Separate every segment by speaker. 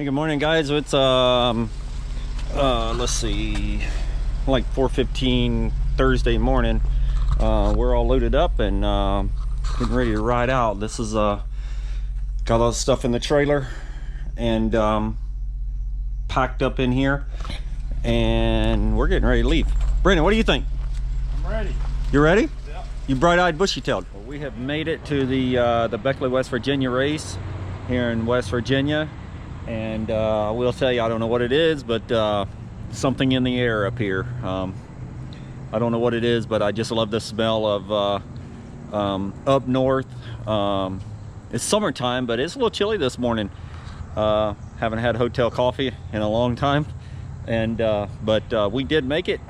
Speaker 1: Hey, good morning, guys. It's let's see, like 4:15 Thursday morning. We're all loaded up and getting ready to ride out. This is got all the stuff in the trailer and packed up in here, and we're getting ready to leave. Brandon, what do you think?
Speaker 2: I'm ready.
Speaker 1: You ready?
Speaker 2: Yep.
Speaker 1: You bright-eyed, bushy-tailed. Well, we have made it to the Beckley, West Virginia race here in West Virginia. And I will tell you, I don't know what it is, but something in the air up here. I don't know what it is, but I just love the smell of up north. It's summertime, but it's a little chilly this morning. Haven't had hotel coffee in a long time, and but we did make it,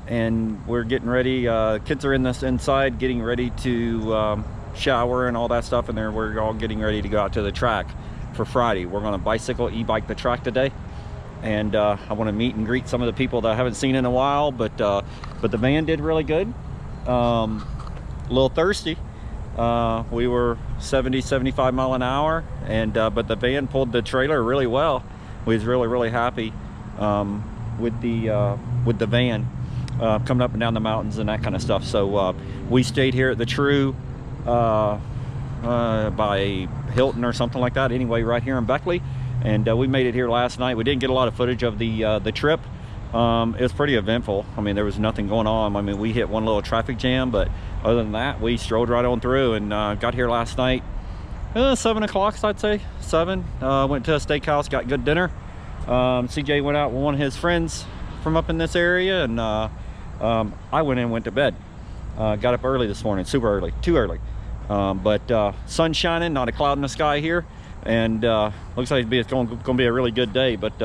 Speaker 1: and we're getting ready. Kids are in this inside getting ready to shower and all that stuff, and then we're all getting ready to go out to the track for Friday. We're going to e-bike the track today, and I want to meet and greet some of the people that I haven't seen in a while. But the van did really good. A little thirsty. We were 70-75 mile an hour, and but the van pulled the trailer really well. We was really happy with the van coming up and down the mountains and that kind of stuff. So we stayed here at the True by Hilton or something like that, anyway, right here in Beckley, and we made it here last night. We didn't get a lot of footage of the trip. It was pretty eventful. I mean, there was nothing going on. I mean, we hit one little traffic jam, but other than that, we strolled right on through, and got here last night 7 o'clock, I'd say 7. Went to a steakhouse, got good dinner. CJ went out with one of his friends from up in this area, and I went to bed. Got up early this morning, super early, too early. But sun shining, not a cloud in the sky here, and looks like it's going to be a really good day. But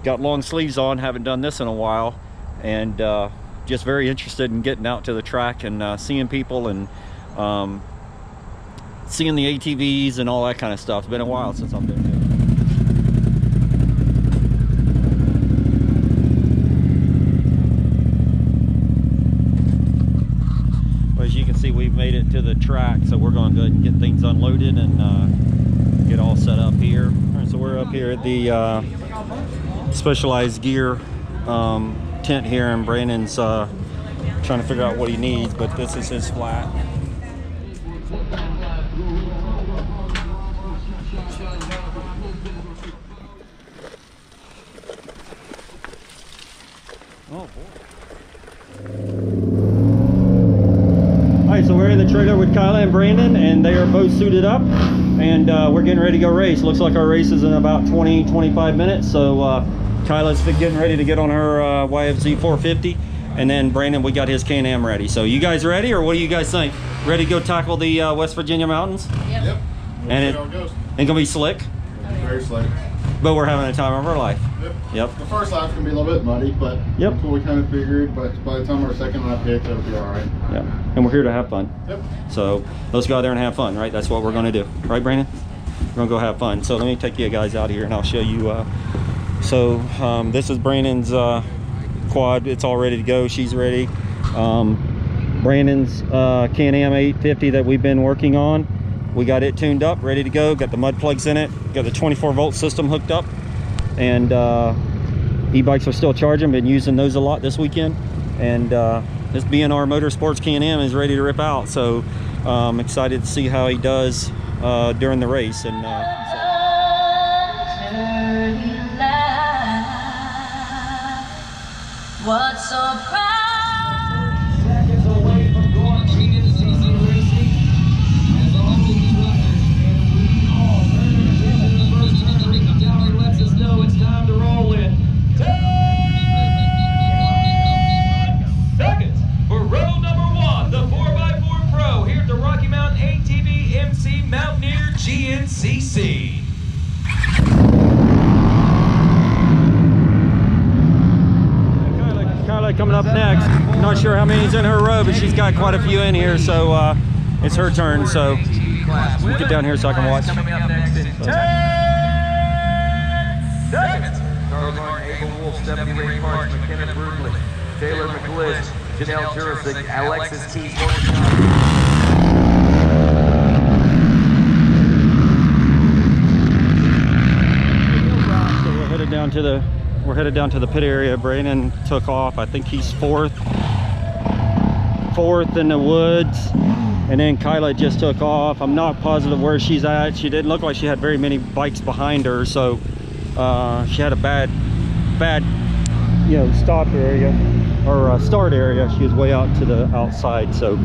Speaker 1: got long sleeves on, haven't done this in a while, and just very interested in getting out to the track and seeing people and seeing the ATVs and all that kind of stuff. It's been a while since I've been here. As you can see, we've made it to the track, so we're going to go ahead and get things unloaded and get all set up here. All right, so we're up here at the Specialized Gear tent here, and Brandon's trying to figure out what he needs, but this is his flat. Oh boy. Alright, so we're in the trailer with Kyla and Brandon, and they are both suited up, and we're getting ready to go race. Looks like our race is in about 20-25 minutes, so Kyla's getting ready to get on her YFZ 450, and then Brandon, we got his Can-Am ready. So you guys ready, or what do you guys think? Ready to go tackle the West Virginia mountains?
Speaker 3: Yep.
Speaker 1: And it's gonna be slick?
Speaker 3: Very slick.
Speaker 1: But we're having a time of our life. Yep.
Speaker 3: The first lap's gonna be a little bit muddy, but that's what we kind of figured. But by the time our second lap hits, it'll be all right.
Speaker 1: Yeah. And we're here to have fun.
Speaker 3: Yep.
Speaker 1: So let's go out there and have fun, right? That's what we're gonna do, right, Brandon? We're gonna go have fun. So let me take you guys out here, and I'll show you. This is Brandon's quad. It's all ready to go. She's ready. Brandon's Can-Am 850 that we've been working on. We got it tuned up, ready to go. Got the mud plugs in it. Got the 24-volt system hooked up, and e-bikes are still charging. Been using those a lot this weekend, and this BNR Motorsports Can-Am is ready to rip out. So I'm excited to see how he does during the race. And
Speaker 4: what's so proud?
Speaker 5: Seconds away from going GNCC racing as all of these runners, and we all in the first turn. Ricky Dowry lets us know it's time to roll in 10 seconds for row number 1, the 4x4 Pro here at the Rocky Mountain ATV MC Mountaineer GNCC.
Speaker 1: coming up next. Not sure how many's in her row, but she's got quite a few in here, so it's her turn. So we'll get down here so I can watch.
Speaker 5: Coming up next in 10 seconds. Carl Martin, Abel Wolf, Stephanie Ray Parks, McKenna Brundley, Taylor McLish, Janelle Jurisic, Alexis T.
Speaker 1: down to the pit area. Brandon took off. I think he's fourth in the woods, and then Kyla just took off. I'm not positive where she's at. She didn't look like she had very many bikes behind her, so she had a bad you know, stop area or start area. She was way out to the outside, so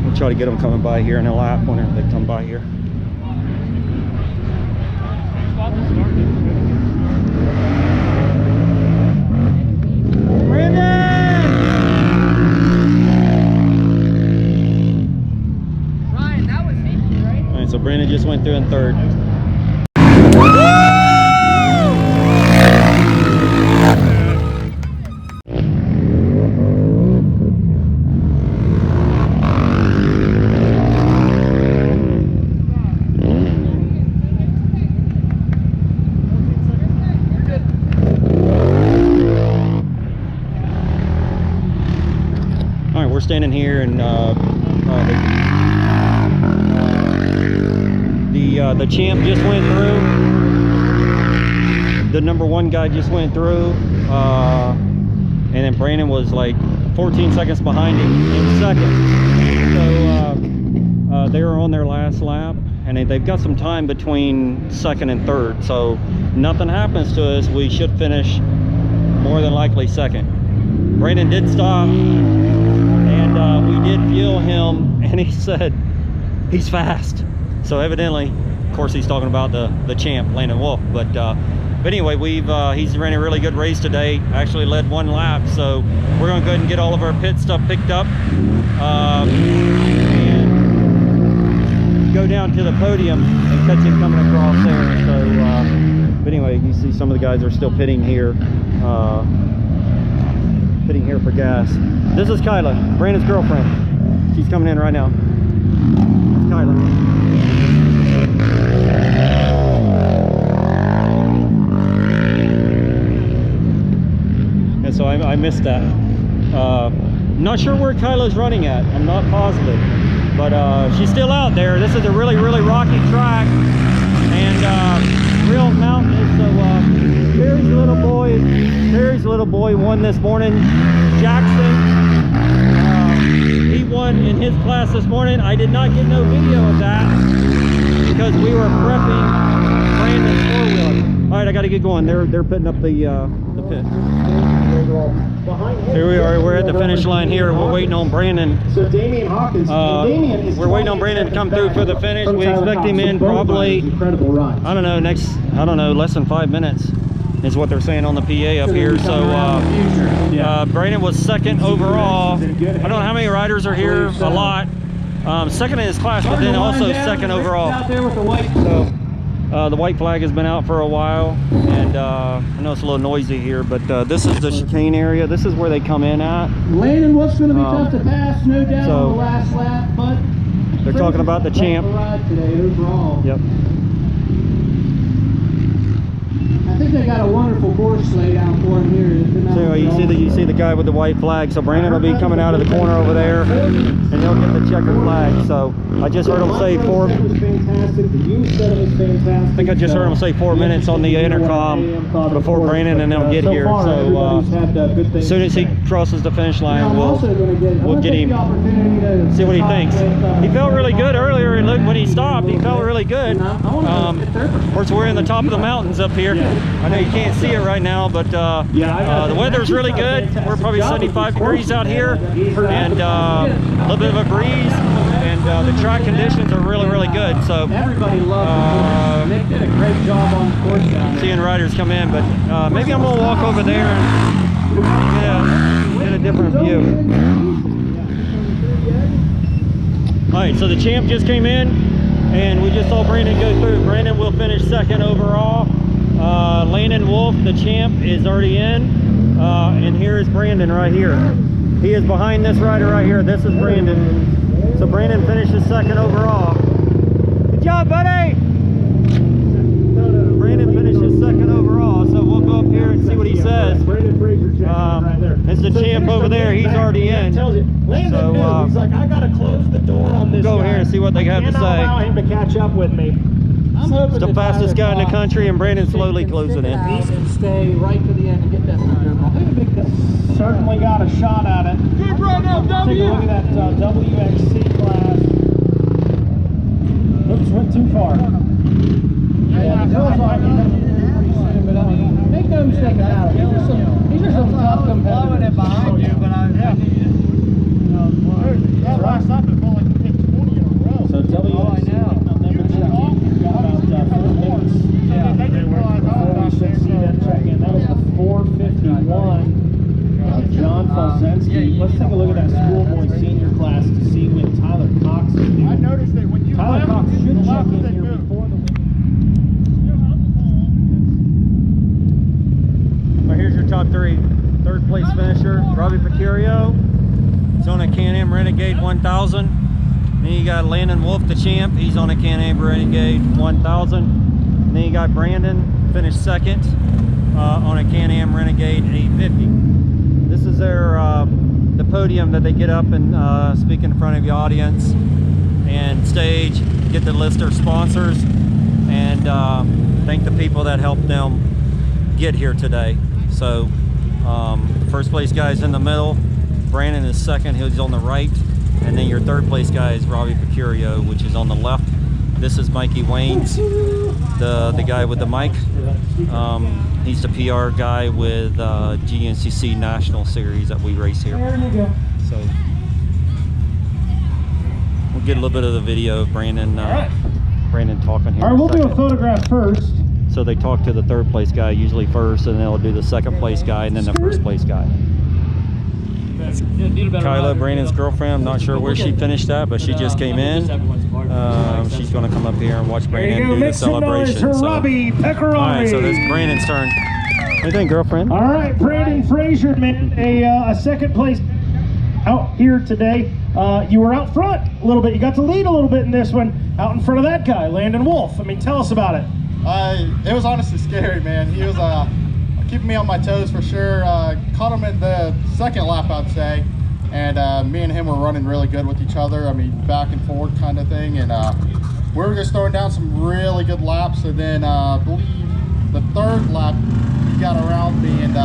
Speaker 1: we'll try to get them coming by here in a lap whenever they come by here.
Speaker 2: Ryan, that was safety, right?
Speaker 1: All right, so Brandon just went through in third. All right, we're standing here, and the champ just went through. The number one guy just went through, and then Brandon was like 14 seconds behind him in second. So they were on their last lap, and they've got some time between second and third. So nothing happens to us, we should finish more than likely second. Brandon did stop, and we did fuel him, and he said he's fast. So evidently, of course, he's talking about the champ, Landon Wolf. But anyway, he's ran a really good race today. Actually led one lap, so we're going to go ahead and get all of our pit stuff picked up and go down to the podium and catch him coming across there. So, but anyway, you see some of the guys are still pitting here for gas. This is Kyla, Brandon's girlfriend. She's coming in right now. It's Kyla. And so I missed that. Not sure where Kyla's running at. I'm not positive, but she's still out there. This is a really rocky track, and real mountainous. So Terry's little boy won this morning. Jackson, he won in his class this morning. I did not get no video of that because we were prepping Brandon's four-wheeler. All right, I got to get going. They're putting up the pit. Here we are. We're at the finish line here. We're waiting on Brandon.
Speaker 6: So Damian Hawkins,
Speaker 1: we're waiting on Brandon to come through for the finish. We expect him in probably, I don't know, less than 5 minutes is what they're saying on the PA up here. So Brandon was second overall. I don't know how many riders are here. A lot. Second in his class, but then also second overall. So the white flag has been out for a while, and I know it's a little noisy here, but this is the chicane area. This is where they come in at.
Speaker 6: Landon Wolf's going to be tough to pass, no doubt, on the last lap, but
Speaker 1: they're talking about the champ.
Speaker 6: Today overall.
Speaker 1: Yep.
Speaker 6: I think they got a wonderful course laid out for him here.
Speaker 1: So you see the guy with the white flag. So Brandon will be coming out of the corner over there, and he'll get the checkered flag. So I just heard him say 4. I think I just heard him say 4 minutes on the intercom before Brandon and they'll get here. So as soon as he crosses the finish line, we'll get him. See what he thinks. He felt really good earlier, and look, when he stopped, he felt really good. Of course, we're in the top of the mountains up here. I know you can't see it right now, but the weather's really good. We're probably 75 degrees out here, and a little bit of a breeze, and the track conditions are really good. So
Speaker 6: everybody loved Nick did a great job on the course down there.
Speaker 1: Seeing riders come in, but maybe I'm gonna walk over there and get a different view. All right, so the champ just came in, and we just saw Brandon go through. Brandon will finish second overall. Landon Wolf, the champ, is already in, and here is Brandon right here. He is behind this rider right here. This is Brandon. So Brandon finishes second overall. Good job, buddy! Brandon finishes second overall, so we'll go up here and see what he says.
Speaker 6: Brandon Frazier right there.
Speaker 1: It's the champ over there. He's already in.
Speaker 6: Tells you, Landon knew. He's like, I gotta close the door on this
Speaker 1: Go
Speaker 6: guy.
Speaker 1: here and see what they have to say.
Speaker 6: Allow him to catch up with me. hoping
Speaker 1: It's the
Speaker 6: that
Speaker 1: fastest guy in the country, and Brandon slowly closing in.
Speaker 6: He can stay right to the end and get that leader.
Speaker 7: Certainly got a shot at it.
Speaker 3: Good run,
Speaker 7: Take a look at that WXC class. Oops, went too far. Yeah, the girls are pretty soon, but I mean, make no mistake about it. These are some tough competitors.
Speaker 2: behind you, but
Speaker 3: last lap it felt like we hit 20 in a row.
Speaker 7: So WXC on them to check in. We've got about 4 minutes.
Speaker 3: They didn't realize I
Speaker 7: Before we
Speaker 3: was
Speaker 7: should see that check in. That was the 4:51 of John Falzensky. Let's take a look at that schoolboy senior class to see when Tyler Cox is doing.
Speaker 3: I noticed that when you
Speaker 7: Tyler
Speaker 3: left,
Speaker 7: Cox should
Speaker 3: the
Speaker 7: check
Speaker 3: left
Speaker 7: in
Speaker 3: they
Speaker 7: here
Speaker 3: moved.
Speaker 7: before the win.
Speaker 1: Well, here's your top three. Third place finisher, Robbie Picario. He's on a Can-Am Renegade 1000. Then you got Landon Wolf, the champ. He's on a Can-Am Renegade 1000. And then you got Brandon, finished second on a Can-Am Renegade 850. This is their the podium that they get up and speak in front of the audience and stage, get to list their sponsors, and thank the people that helped them get here today. So first place guy's in the middle, Brandon is second, he's on the right, and then your third place guy is Robbie Picario, which is on the left. This is Mikey Waynes, the guy with the mic. He's the PR guy with GNCC National Series that we race here.
Speaker 7: There you go.
Speaker 1: So we'll get a little bit of the video of Brandon Brandon talking here.
Speaker 7: All right,
Speaker 1: in
Speaker 7: we'll do a
Speaker 1: second.
Speaker 7: kyla first.
Speaker 1: So they talk to the third place guy usually first, and then they'll do the second place guy and then the first place guy. Kyla, Brandon's girlfriend, I'm not sure where she finished at, but she just came in. She's going to come up here and watch
Speaker 7: There you
Speaker 1: Brandon
Speaker 7: go.
Speaker 1: do the
Speaker 7: Make some noise
Speaker 1: celebration.
Speaker 7: for
Speaker 1: So,
Speaker 7: Robbie Pecorari.
Speaker 1: all right, so this is Brandon's turn. What do you think, girlfriend?
Speaker 7: All right, Brandon Frazier, man, a second place out here today. You were out front a little bit. You got to lead a little bit in this one, out in front of that guy, Landon Wolf. I mean, tell us about it.
Speaker 3: It was honestly scary, man. He was keeping me on my toes for sure. Caught him in the second lap, I'd say. And me and him were running really good with each other. I mean, back and forth kind of thing. And we were just throwing down some really good laps. And then I believe the third lap, he got around me and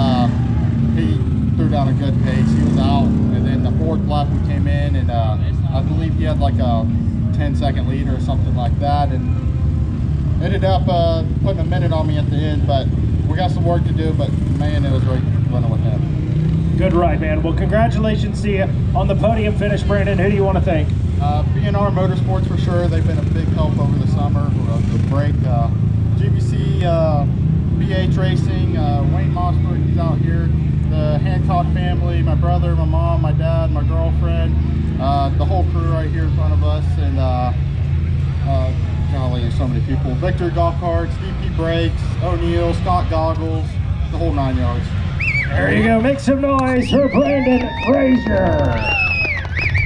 Speaker 3: he threw down a good pace. He was out. And then the fourth lap we came in, and I believe he had like a 10-second lead or something like that. And ended up putting a minute on me at the end. But we got some work to do. But man, it was great running with him.
Speaker 7: Good ride, man. Well, congratulations to you on the podium finish, Brandon. Who do you want to thank?
Speaker 3: B&R Motorsports for sure. They've been a big help over the summer. The break, GBC, BH Racing, Wayne Mossberg, he's out here. The Hancock family, my brother, my mom, my dad, my girlfriend, the whole crew right here in front of us, and golly, there's so many people. Victor Golf Carts, DP Brakes, O'Neill, Scott Goggles, the whole 9 yards.
Speaker 7: There you go. Make some noise for Brandon Frazier.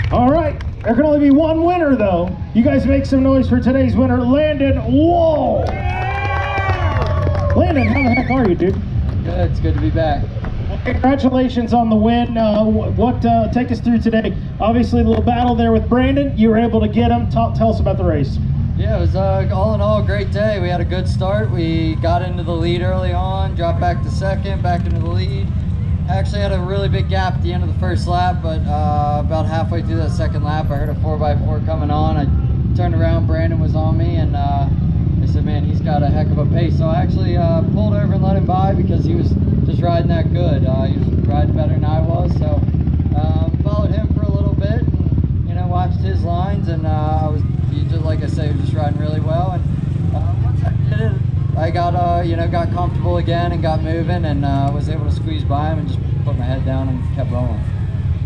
Speaker 7: All right. There can only be one winner, though. You guys make some noise for today's winner, Landon Wolf. Landon, how the heck are you, dude?
Speaker 2: Good, it's good to be back.
Speaker 7: Well, congratulations on the win. Take us through today? Obviously, a little battle there with Brandon. You were able to get him. Tell us about the race.
Speaker 2: Yeah, it was all in all a great day. We had a good start. We got into the lead early on, dropped back to second, back into the lead. Actually had a really big gap at the end of the first lap, but about halfway through that second lap, I heard a 4x4 coming on. I turned around, Brandon was on me, and I said, man, he's got a heck of a pace. So I actually pulled over and let him by because he was just riding that good. He was riding better than I was, so followed him for a little bit, and watched his lines, and just like I say, he was just riding really well. And once I did it, I got got comfortable again and got moving, and was able to squeeze by him and just put my head down and kept rolling.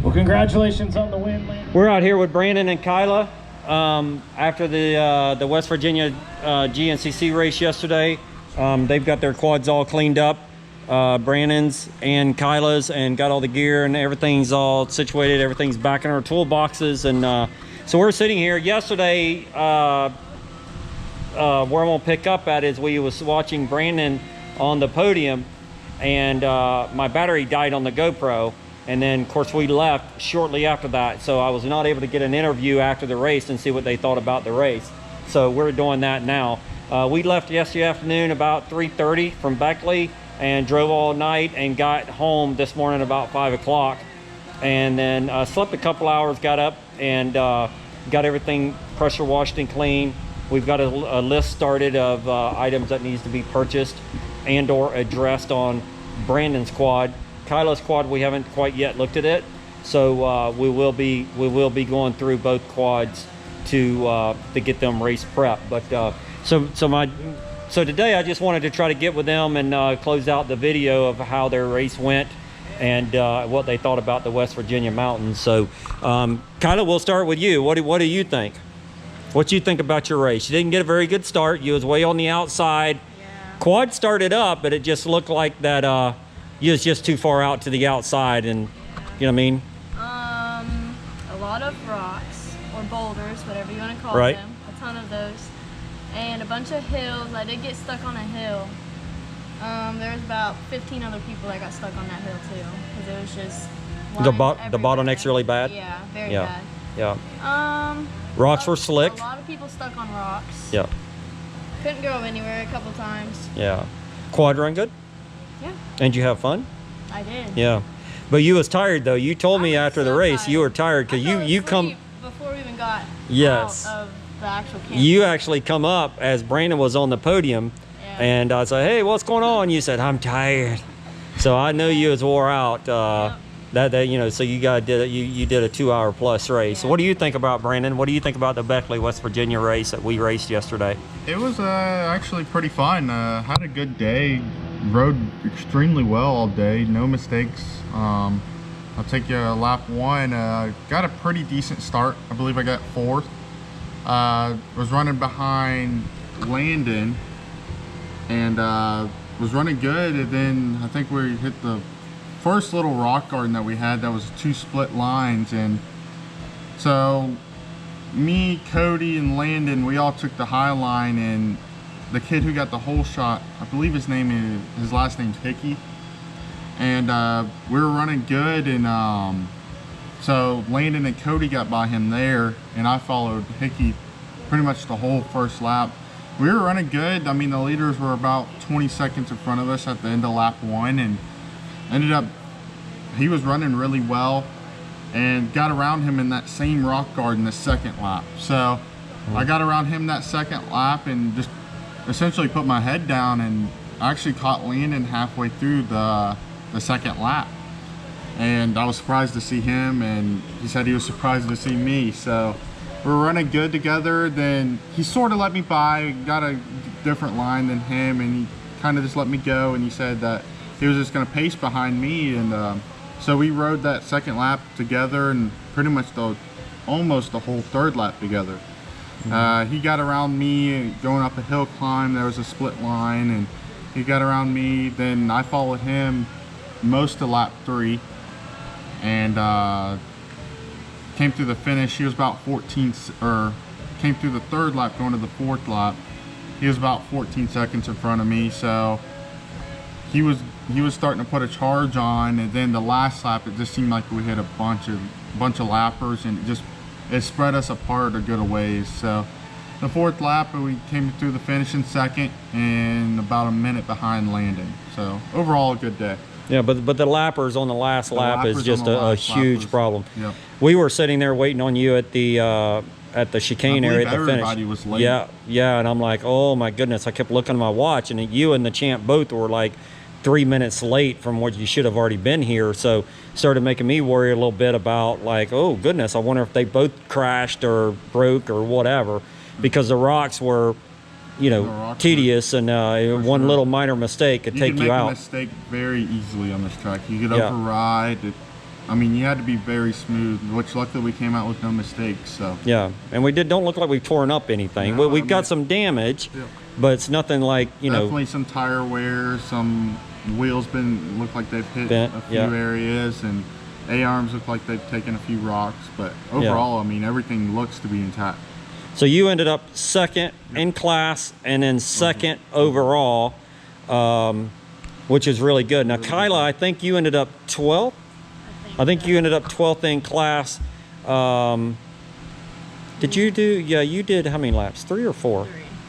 Speaker 7: Well, congratulations on the win, Landon.
Speaker 1: We're out here with Brandon and Kyla after the West Virginia GNCC race yesterday. They've got their quads all cleaned up, Brandon's and Kyla's, and got all the gear and everything's all situated. Everything's back in our toolboxes, and so we're sitting here. Yesterday, where I'm gonna pick up at is we was watching Brandon on the podium, and my battery died on the GoPro, and then of course we left shortly after that, so I was not able to get an interview after the race and see what they thought about the race. So we're doing that now. We left yesterday afternoon about 3:30 from Beckley and drove all night and got home this morning about 5 o'clock. And then slept a couple hours, got up and got everything pressure washed and clean. We've got a list started of items that needs to be purchased and or addressed on Brandon's quad. Kyla's quad, we haven't quite yet looked at it, so we will be going through both quads to get them race prep. But so today I just wanted to try to get with them and close out the video of how their race went and what they thought about the West Virginia mountains. So Kyla, we'll start with you. What do you think? What you think about your race? You didn't get a very good start. You was way on the outside.
Speaker 8: Yeah.
Speaker 1: Quad started up, but it just looked like that you was just too far out to the outside, and you know what I mean?
Speaker 8: A lot of rocks or boulders, whatever you want to call
Speaker 1: Right.
Speaker 8: them. A ton of those. And a bunch of hills. I did get stuck on a hill. There was about 15 other people that got stuck on that hill too, because it was just
Speaker 1: The
Speaker 8: lines
Speaker 1: bottleneck's
Speaker 8: everywhere.
Speaker 1: really bad?
Speaker 8: Yeah, very
Speaker 1: Yeah.
Speaker 8: bad.
Speaker 1: Yeah. Rocks were slick.
Speaker 8: A lot of people stuck on rocks.
Speaker 1: Yeah.
Speaker 8: Couldn't go anywhere a couple times.
Speaker 1: Yeah. Quad run good?
Speaker 8: Yeah,
Speaker 1: And you have fun?
Speaker 8: I did.
Speaker 1: Yeah. But you was tired though. You told me
Speaker 8: I was
Speaker 1: after the
Speaker 8: so
Speaker 1: race
Speaker 8: tired.
Speaker 1: you were tired because
Speaker 8: I fell
Speaker 1: you come.
Speaker 8: asleep before we even got
Speaker 1: Yes.
Speaker 8: out of the actual camp.
Speaker 1: You actually come up as Brandon was on the podium,
Speaker 8: Yeah.
Speaker 1: and I said, "Hey, what's going on?" You said, "I'm tired." So I know you was wore out. That you know, so you did a 2-hour plus race. So
Speaker 8: Yeah.
Speaker 1: what do you think about, Brandon? What do you think about the Beckley, West Virginia race that we raced yesterday?
Speaker 3: It was actually pretty fun. Had a good day. Rode extremely well all day. No mistakes. I'll take you lap one. Got a pretty decent start. I believe I got 4th. Was running behind Landon and was running good. And then I think we hit the first little rock garden that we had that was 2 split lines, and so me, Cody, and Landon, we all took the high line, and the kid who got the whole shot, I believe his last name's Hickey, and we were running good, and so Landon and Cody got by him there, and I followed Hickey pretty much the whole first lap. We were running good. I mean, the leaders were about 20 seconds in front of us at the end of lap 1, and ended up, he was running really well and got around him in that same rock garden the second lap. So I got around him that second lap and just essentially put my head down, and I actually caught Landon halfway through the second lap. And I was surprised to see him, and he said he was surprised to see me. So we were running good together. Then he sort of let me by, got a different line than him, and he kind of just let me go, and he said that he was just going to pace behind me, and so we rode that second lap together, and pretty much almost the whole third lap together. He got around me going up a hill climb. There was a split line, and he got around me. Then I followed him most of lap 3, and came through the finish. He was about 14, or came through the third lap going to the 4th lap. He was about 14 seconds in front of me, so he was starting to put a charge on, and then the last lap it just seemed like we hit a bunch of lappers, and it spread us apart a good ways. So the 4th lap we came through the finish in 2nd and about a minute behind Landon. So overall a good day.
Speaker 1: Yeah, but the lappers on the last lap is just a huge problem.
Speaker 3: Yep.
Speaker 1: We were sitting there waiting on you at the chicane area at the finish.
Speaker 3: Everybody was late.
Speaker 1: Yeah, and I'm like, oh my goodness! I kept looking at my watch, and you and the champ both were like 3 minutes late from what you should have already been here. So started making me worry a little bit about like, oh goodness, I wonder if they both crashed or broke or whatever, because the rocks were, you know, tedious, and one little minor mistake could take you out.
Speaker 3: You can make a mistake very easily on this track. You could override. I mean, you had to be very smooth, which luckily we came out with no mistakes. So
Speaker 1: yeah, and we don't look like we've torn up anything.
Speaker 3: No,
Speaker 1: We've got some damage, but it's nothing like, you know.
Speaker 3: Definitely some tire wear, some wheels look like they've hit
Speaker 1: bent,
Speaker 3: a few areas, and A-arms look like they've taken a few rocks, but overall, I mean, everything looks to be intact.
Speaker 1: So you ended up 2nd in class and then 2nd overall, which is really good. Now, Kyla, I think you ended up 12th. I think you ended up 12th in class. Did you do? Yeah, you did. How many laps? 3 or 4?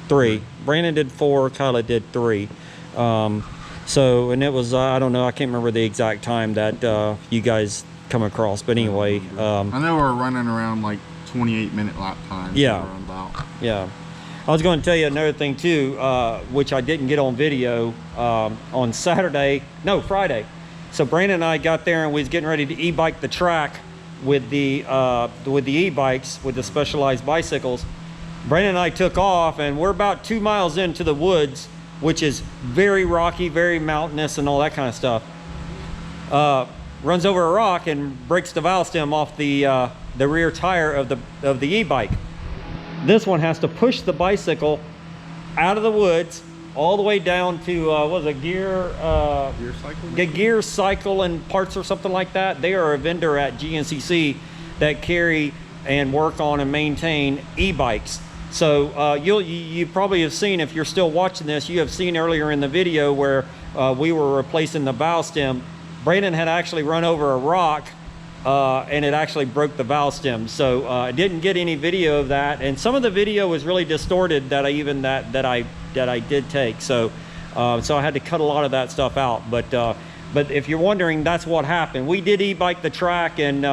Speaker 1: 3. Brandon did 4, Kyla did 3. So, and it was, I don't know, I can't remember the exact time that you guys come across, but anyway.
Speaker 3: I know we're running around like 28-minute lap times.
Speaker 1: Yeah.
Speaker 3: About.
Speaker 1: Yeah. I was going to tell you another thing too, which I didn't get on video on Friday. So Brandon and I got there and we was getting ready to e-bike the track with the e-bikes, with the Specialized bicycles. Brandon and I took off, and we're about 2 miles into the woods, which is very rocky, very mountainous, and all that kind of stuff. Runs over a rock and breaks the valve stem off the rear tire of the e-bike. This one has to push the bicycle out of the woods all the way down to what was it, gear cycle and parts or something like that. They are a vendor at GNCC that carry and work on and maintain e-bikes. So you probably have seen, if you're still watching this, you have seen earlier in the video where we were replacing the valve stem. Brandon had actually run over a rock and it actually broke the valve stem. So I didn't get any video of that, and some of the video was really distorted that I did take. So so I had to cut a lot of that stuff out. But if you're wondering, that's what happened. We did e-bike the track, and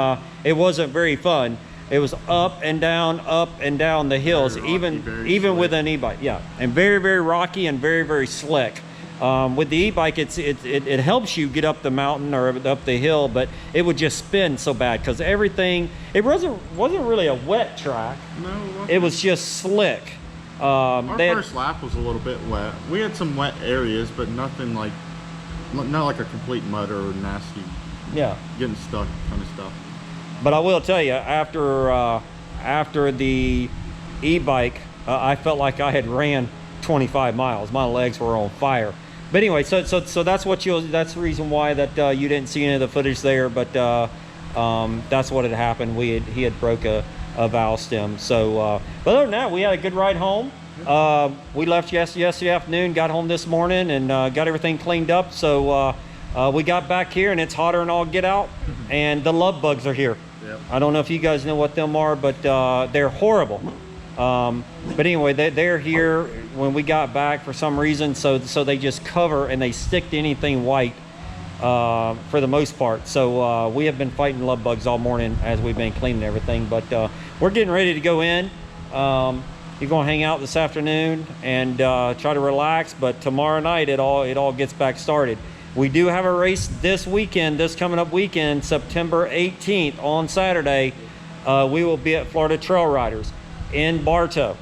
Speaker 1: it wasn't very fun. It was up and down the hills, even with an e-bike. Yeah, and very, very rocky and very, very slick. With the e-bike, it helps you get up the mountain or up the hill, but it would just spin so bad because everything. It wasn't really a wet track.
Speaker 3: No, it wasn't.
Speaker 1: It was just slick.
Speaker 3: Our first lap was a little bit wet. We had some wet areas, but nothing like, not like a complete mud or nasty.
Speaker 1: Yeah,
Speaker 3: getting stuck kind of stuff.
Speaker 1: But I will tell you, after the e-bike, I felt like I had ran 25 miles. My legs were on fire. But anyway, so that's that's the reason why that you didn't see any of the footage there. But that's what had happened. He had broke a valve stem. So, but other than that, we had a good ride home. We left yesterday afternoon, got home this morning, and got everything cleaned up. So we got back here, and it's hotter than all get out, and the love bugs are here. Yep. I don't know if you guys know what them are, but they're horrible. But anyway, they're here when we got back for some reason, so they just cover and they stick to anything white for the most part. So we have been fighting love bugs all morning as we've been cleaning everything, but we're getting ready to go in. You're gonna hang out this afternoon and try to relax, but tomorrow night it all gets back started. We do have a race this coming up weekend, September 18th on Saturday. We will be at Florida Trail Riders in Bartow,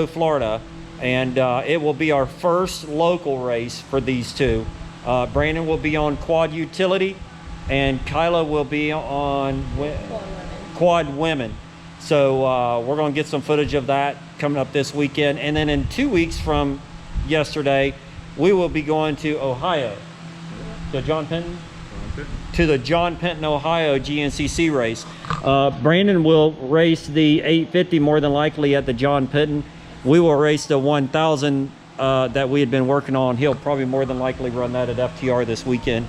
Speaker 1: Florida, and it will be our first local race for these two. Brandon will be on Quad Utility, and Kyla will be on Quad Women. So we're going to get some footage of that coming up this weekend, and then in 2 weeks from yesterday, we will be going to Ohio, to the John Penton, Ohio GNCC race. Brandon will race the 850 more than likely at the John Penton. We will race the 1000 that we had been working on. He'll probably more than likely run that at FTR this weekend.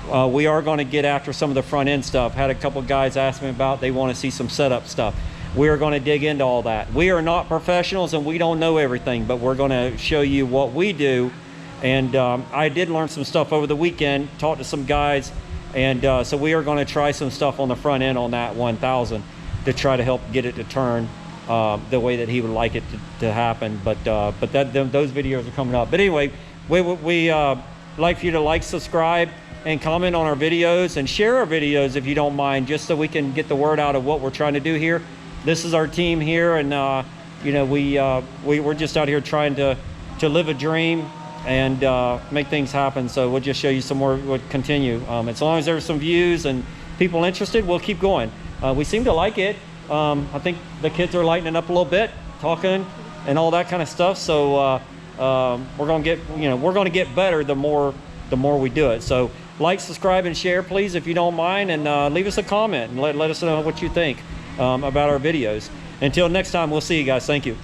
Speaker 1: We are going to get after some of the front end stuff. Had a couple guys ask me about, they want to see some setup stuff. We are going to dig into all that. We are not professionals and we don't know everything, but we're going to show you what we do. And I did learn some stuff over the weekend, talked to some guys, and so we are going to try some stuff on the front end on that 1000 to try to help get it to turn the way that he would like it to happen. But those videos are coming up. But anyway, we like for you to like, subscribe, and comment on our videos, and share our videos if you don't mind, just so we can get the word out of what we're trying to do here. This is our team here, and you know, we're just out here trying to live a dream and make things happen. So we'll just show you some more. We'll continue as long as there's some views and people interested, we'll keep going. We seem to like it. I think the kids are lightening up a little bit, talking and all that kind of stuff. So we're gonna get better the more we do it. So like, subscribe, and share, please, if you don't mind, and leave us a comment and let us know what you think about our videos. Until next time, we'll see you guys. Thank you.